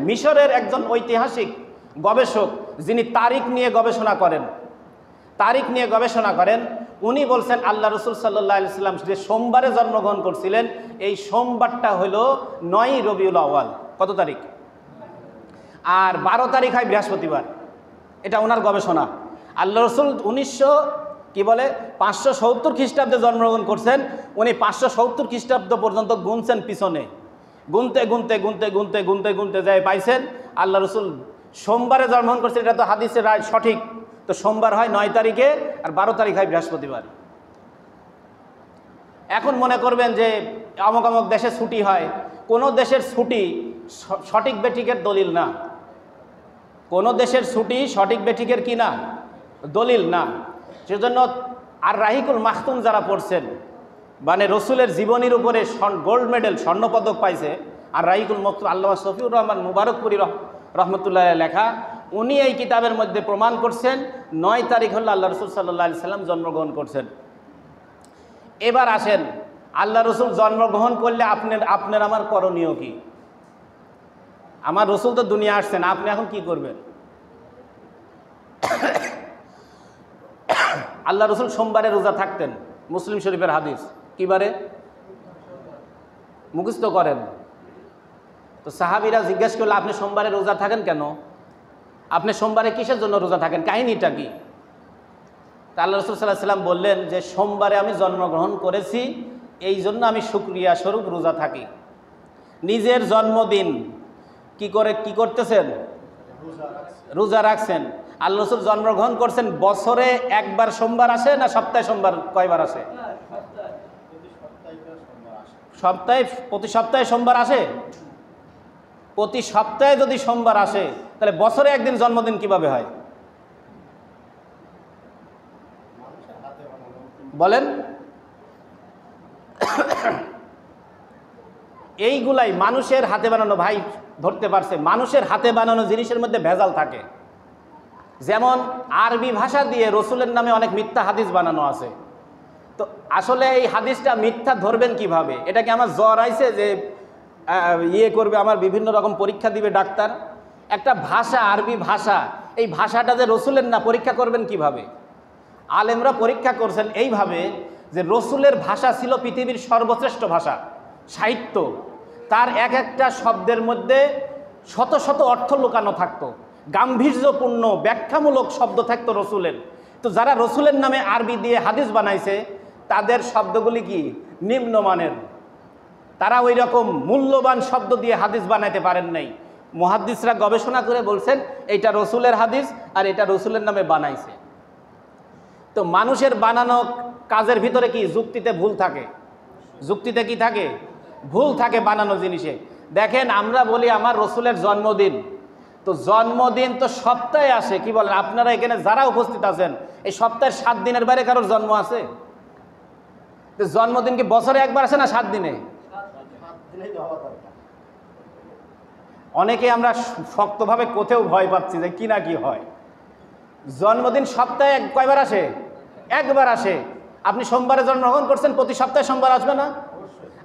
মিশরের একজন ঐতিহাসিক গবেষক যিনি তারিখ নিয়ে গবেষণা করেন উনি বলছেন আল্লাহ রসুল সাল্লাল্লাহু আলাইহি সাল্লাম যে সোমবারে জন্মগ্রহণ করছিলেন এই সোমবারটা হলো 9ই রবিউল আউয়াল। কত তারিখ? আর 12 তারিখ হয় বৃহস্পতিবার। এটা ওনার গবেষণা। আল্লাহ রসুল 570 খ্রিস্টাব্দে জন্মগ্রহণ করছেন। উনি 570 খ্রিস্টাব্দ পর্যন্ত গুনছেন, পিছনে গুনতে যায় পাইছেন আল্লাহ রসুল সোমবারে জন্মগ্রহণ করছেন। এটা তো হাদিসের সঠিক। তো সোমবার হয় 9 তারিখে আর 12 তারিখ হয় বৃহস্পতিবার। এখন মনে করবেন যে অমুক অমুক দেশে ছুটি হয়। কোনো দেশের ছুটি সঠিক বেঠিকের দলিল না। কোনো দেশের ছুটি সঠিক বেঠিকের কি না? দলিল না। সেজন্য আর রাহিকুল মাখতুম যারা পড়ছেন, মানে রসুলের জীবনীর উপরে গোল্ড মেডেল, স্বর্ণপদক পাইছে, আর রাহিকুল মাখতুম আল্লামা শফিউর রহমান মুবারকপুরি রহমতুল্লাহ লেখা, উনি এই কিতাবের মধ্যে প্রমাণ করছেন 9 তারিখ হল আল্লাহ রসুল সাল্লাল্লাহু আলাইহি সাল্লাম জন্মগ্রহণ করছেন। এবার আসেন, আল্লাহ রসুল জন্মগ্রহণ করলে আপনার আমার করণীয় কি? আমার রসুল তো দুনিয়া আসছেন, আপনি এখন কি করবেন? আল্লাহ রসুল সোমবারে রোজা থাকতেন, মুসলিম শরীফের হাদিস। কি বারে? মুখস্থ করেন। তো সাহাবীরা জিজ্ঞেস করলে আপনি সোমবারে রোজা থাকেন কেন? আপনি সোমবারে কিসের জন্য রোজা থাকেন? কাহিনীটা কি? তা আল্লাহ রসুল সাল্লাল্লাহু আলাইহি সাল্লাম বললেন যে সোমবারে আমি জন্মগ্রহণ করেছি, এই জন্য আমি শুকরিয়া স্বরূপ রোজা থাকি। নিজের জন্মদিন কি করতেছেন? রোজা রাখছেন। আল্লাহ রসুল জন্মগ্রহণ করছেন, বছরে একবার সোমবার আসে না সপ্তাহে সোমবার কয়বার আসে? প্রতি সপ্তাহে সোমবার আসে। প্রতি সপ্তাহে যদি সোমবার আসে তাহলে বছরে একদিন জন্মদিন কিভাবে হয় বলেন? এইগুলাই মানুষের হাতে বানানো। ভাই ধরতে পারছে, মানুষের হাতে বানানো জিনিসের মধ্যে ভেজাল থাকে। যেমন আরবি ভাষা দিয়ে রসুলের নামে অনেক মিথ্যা হাদিস বানানো আছে। তো আসলে এই হাদিসটা মিথ্যা ধরবেন কিভাবে? এটা কি আমার জ্বর আইছে যে করবে, আমার বিভিন্ন রকম পরীক্ষা দিবে ডাক্তার? একটা ভাষা, আরবি ভাষা, এই ভাষাটা যে রসুলের না, পরীক্ষা করবেন কিভাবে? আলেমরা পরীক্ষা করছেন এইভাবে যে রসুলের ভাষা ছিল পৃথিবীর সর্বশ্রেষ্ঠ ভাষা, সাহিত্য। তার এক একটা শব্দের মধ্যে শত শত অর্থ লুকানো থাকতো, গাম্ভীর্যপূর্ণ ব্যাখ্যামূলক শব্দ থাকতো রসুলের। তো যারা রসুলের নামে আরবি দিয়ে হাদিস বানাইছে তাদের শব্দগুলি কি নিম্নমানের। তারা ওই রকম মূল্যবান শব্দ দিয়ে হাদিস বানাইতে পারেন নাই। মুহাদ্দিসরা গবেষণা করে বলছেন এইটা রসুলের হাদিস আর এটা রসুলের নামে বানাইছে। তো মানুষের বানানো কাজের ভিতরে কি যুক্তিতে ভুল থাকে? যুক্তিতে কি থাকে? ভুল থাকে বানানো জিনিসে। দেখেন, আমরা বলি আমার রসুলের জন্মদিন, তো জন্মদিন তো সপ্তাহে আসে। কি বলেন আপনারা এখানে যারা উপস্থিত আছেন, এই সপ্তাহের 7 দিনের বাইরে কারোর জন্ম আছে? তো জন্মদিন কি বছরে একবার আসে না 7 দিনে? অনেকে আমরা শক্তভাবে কোথাও ভয় পাচ্ছি যে কি না কি হয়। জন্মদিন সপ্তাহে কয়বার আসে? একবার আসে। আপনি সোমবারে জন্মগ্রহণ করছেন, প্রতি সপ্তাহে সোমবার আসবে না?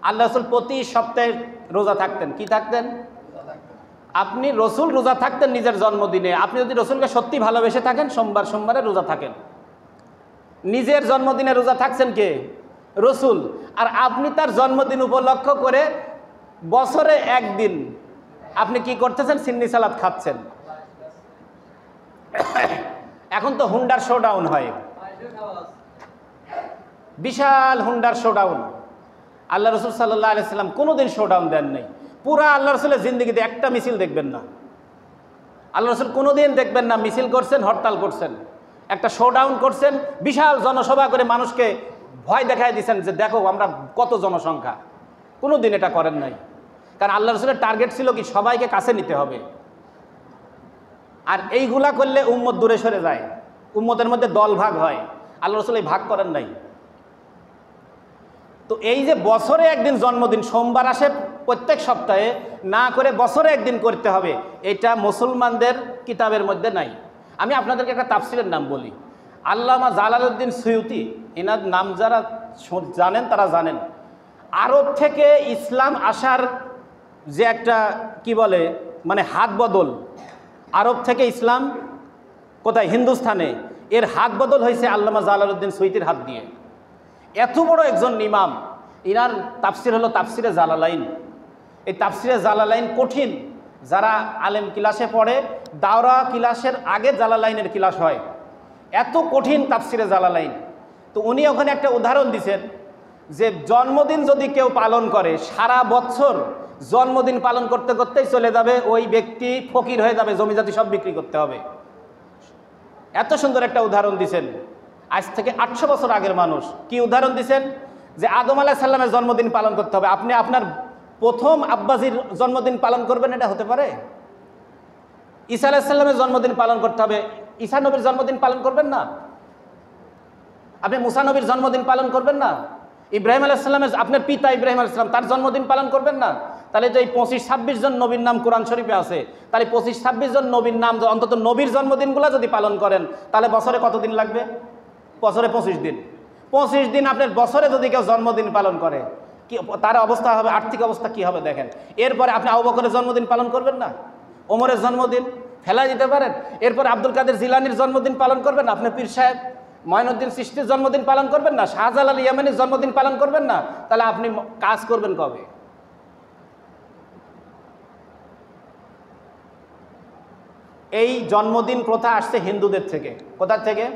আল্লাহ রসুল প্রতি সপ্তাহে রোজা থাকতেন। কি থাকতেন? আপনি রসুল রোজা থাকতেন নিজের জন্মদিনে। আপনি যদি রসুলকে সত্যি ভালোবেসে থাকেন, সোমবারে রোজা থাকেন। নিজের জন্মদিনে রোজা থাকছেন কে? রসুল। আর আপনি তার জন্মদিন উপলক্ষ করে বছরে একদিন আপনি কি করতেছেন? সিন্নি সালাদ খাচ্ছেন। এখন তো হুন্ডার শোডাউন হয়, বিশাল হুন্ডার শোডাউন। আল্লাহ রসুল সাল্লাল্লাহু আলাইহি সাল্লাম কোনোদিন শোডাউন দেন নাই। পুরা আল্লাহ রসুলের জিন্দগিতে একটা মিছিল দেখবেন না। আল্লাহ রসুল কোনোদিন দেখবেন না মিছিল করছেন, হরতাল করছেন, একটা শোডাউন করছেন, বিশাল জনসভা করে মানুষকে ভয় দেখায় দিচ্ছেন যে দেখো আমরা কত জনসংখ্যা। কোনোদিন এটা করেন নাই। কারণ আল্লাহ রসুলের টার্গেট ছিল কি? সবাইকে কাছে নিতে হবে। আর এইগুলা করলে উম্মত দূরে সরে যায়, উম্মতের মধ্যে দল ভাগ হয়। আল্লাহ রসুল এই ভাগ করেন নাই। তো এই যে বছরে একদিন জন্মদিন সোমবার আসে প্রত্যেক সপ্তাহে, না করে বছরে একদিন করতে হবে, এটা মুসলমানদের কিতাবের মধ্যে নাই। আমি আপনাদেরকে একটা তাফসিরের নাম বলি। আল্লামা জালালউদ্দিন সুয়ুতি, এনার নাম যারা জানেন তারা জানেন। আরব থেকে ইসলাম আসার যে একটা কি বলে মানে হাত বদল, আরব থেকে ইসলাম কোথায়, হিন্দুস্থানে, এর হাত বদল হয়েছে আল্লামা জালালউদ্দিন সুয়ুতির হাত দিয়ে। এত বড় একজন ইমাম, ইনার তাফসির হলো তাফসিরে জালালাইন। এই তাফসিরে জালালাইন কঠিন, যারা আলেম ক্লাসে পড়ে, দাওরা ক্লাসের আগে জালালাইনের ক্লাস হয়, এত কঠিন তাফসিরে জালালাইন। তো উনি ওখানে একটা উদাহরণ দিছেন যে জন্মদিন যদি কেউ পালন করে, সারা বছর জন্মদিন পালন করতে করতেই চলে যাবে, ওই ব্যক্তি ফকির হয়ে যাবে, জমিজাতি সব বিক্রি করতে হবে। এত সুন্দর একটা উদাহরণ দিছেন, আজ থেকে 800 বছর আগের মানুষ। কি উদাহরণ দিছেন? যে আদম আলাইহিস সালামের জন্মদিন পালন করতে হবে, আপনি আপনার প্রথম আব্বাজির জন্মদিন পালন করবেন, এটা হতে পারে? ঈসা আলাইহিস সালামের জন্মদিন পালন করতে হবে, ঈসা নবীর জন্মদিন পালন করবেন না? আপনি মুসা নবীর জন্মদিন পালন করবেন না? ইব্রাহিম আলাইহিস সালামের, আপনার পিতা ইব্রাহিম আলাইহিস সালাম, তার জন্মদিন পালন করবেন না? তাহলে যে এই 25-26 জন নবীর নাম কোরআন শরীফে আছে, তাহলে 25-26 জন নবীর নাম অন্তত নবীর জন্মদিনগুলো যদি পালন করেন, তাহলে বছরে কতদিন লাগবে? বছরে 25 দিন। 25 দিন আপনার বছরে যদি কেউ জন্মদিন পালন করে, কি তার অবস্থা হবে, আর্থিক অবস্থা কি হবে দেখেন। এরপরে আপনি আবু বকরের জন্মদিন পালন করবেন না? ওমরের জন্মদিন ফেলাই দিতে পারেন? এরপর আব্দুল কাদের জিলানির জন্মদিন পালন করবেন না? আপনার পীর সাহেব মঈনুদ্দিন চিশতির জন্মদিন পালন করবেন না? শাহজালাল ইয়ামানির জন্মদিন পালন করবেন না? তাহলে আপনি কাজ করবেন কবে? এই জন্মদিন প্রথা আসছে হিন্দুদের থেকে। কোথা থেকে?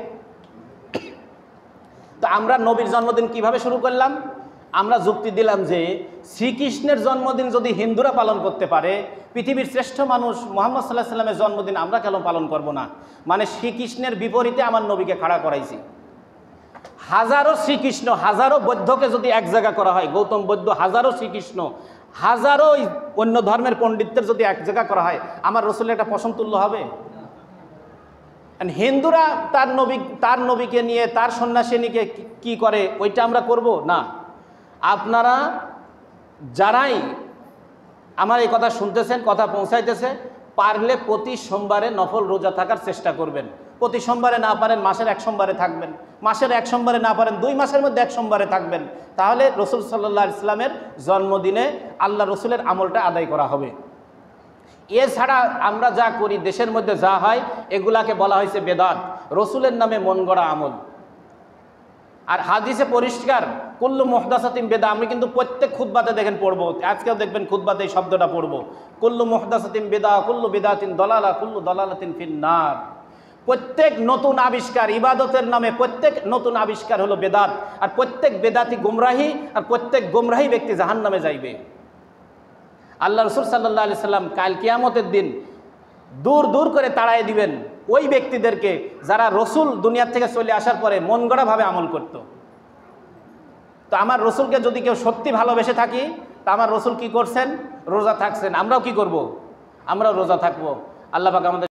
তো আমরা নবীর জন্মদিন কিভাবে শুরু করলাম? আমরা যুক্তি দিলাম যে শ্রীকৃষ্ণের জন্মদিন যদি হিন্দুরা পালন করতে পারে, পৃথিবীর শ্রেষ্ঠ মানুষ মুহাম্মদ সাল্লাল্লাহু আলাইহি সাল্লামের জন্মদিন আমরা কেন পালন করব না? মানে শ্রীকৃষ্ণের বিপরীতে আমার নবীকে খাড়া করাইছি। হাজারো শ্রীকৃষ্ণ, হাজারো বৌদ্ধকে যদি এক জায়গা করা হয়, গৌতম বৌদ্ধ, হাজারো শ্রীকৃষ্ণ, হাজারো অন্য ধর্মের পণ্ডিতদের যদি এক জায়গা করা হয়, আমার রসুলের একটা পশমতুল্য হবে? হিন্দুরা তার নবীকে নিয়ে, তার সন্ন্যাসিনীকে কি করে, ওইটা আমরা করব না। আপনারা যারাই আমার এই কথা শুনতেছেন, কথা পৌঁছাইতেছে, পারলে প্রতি সোমবারে নফল রোজা থাকার চেষ্টা করবেন। প্রতি সোমবারে না পারেন মাসের 1 সোমবারে থাকবেন, মাসের 1 সোমবারে না পারেন 2 মাসের মধ্যে 1 সোমবারে থাকবেন। তাহলে রসুল সাল্লাল্লাহু আলাইহি ওয়াসাল্লামের জন্মদিনে আল্লাহ রসুলের আমলটা আদায় করা হবে। এছাড়া আমরা যা করি, দেশের মধ্যে যা হয়, এগুলাকে বলা হয়েছে বেদাত, রসুলের নামে মন গড়া আমল। আর হাদিসে পরিষ্কার, কুল্লু মুহদাসাতিন বেদা। আমি কিন্তু প্রত্যেক খুতবাতে দেখেন পড়বো, আজকেও দেখবেন খুতবাতে এই শব্দটা পড়বো, কুল্লু মুহদাসাতিন বেদা, কুল্লু বিদাতিন দলালা, কুল্লু দলালাতিন ফিন্নার। প্রত্যেক নতুন আবিষ্কার, ইবাদতের নামে প্রত্যেক নতুন আবিষ্কার হলো বেদাত, আর প্রত্যেক বেদাতি গুমরাহি, আর প্রত্যেক গুমরাহি ব্যক্তি জাহান্নামে যাইবে। আল্লাহ রসুল সাল্লাল্লাহু আলাইহি সাল্লাম কাল কিয়ামতের দিন দূর দূর করে তাড়াই দিবেন ওই ব্যক্তিদেরকে যারা রসুল দুনিয়ার থেকে চলে আসার পরে মন গড়াভাবে আমল করত। তো আমার রসুলকে যদি কেউ সত্যি ভালোবেসে থাকি, তা আমার রসুল কি করছেন? রোজা থাকছেন। আমরাও কি করব? আমরাও রোজা থাকবো। আল্লাহ পাক আমাদের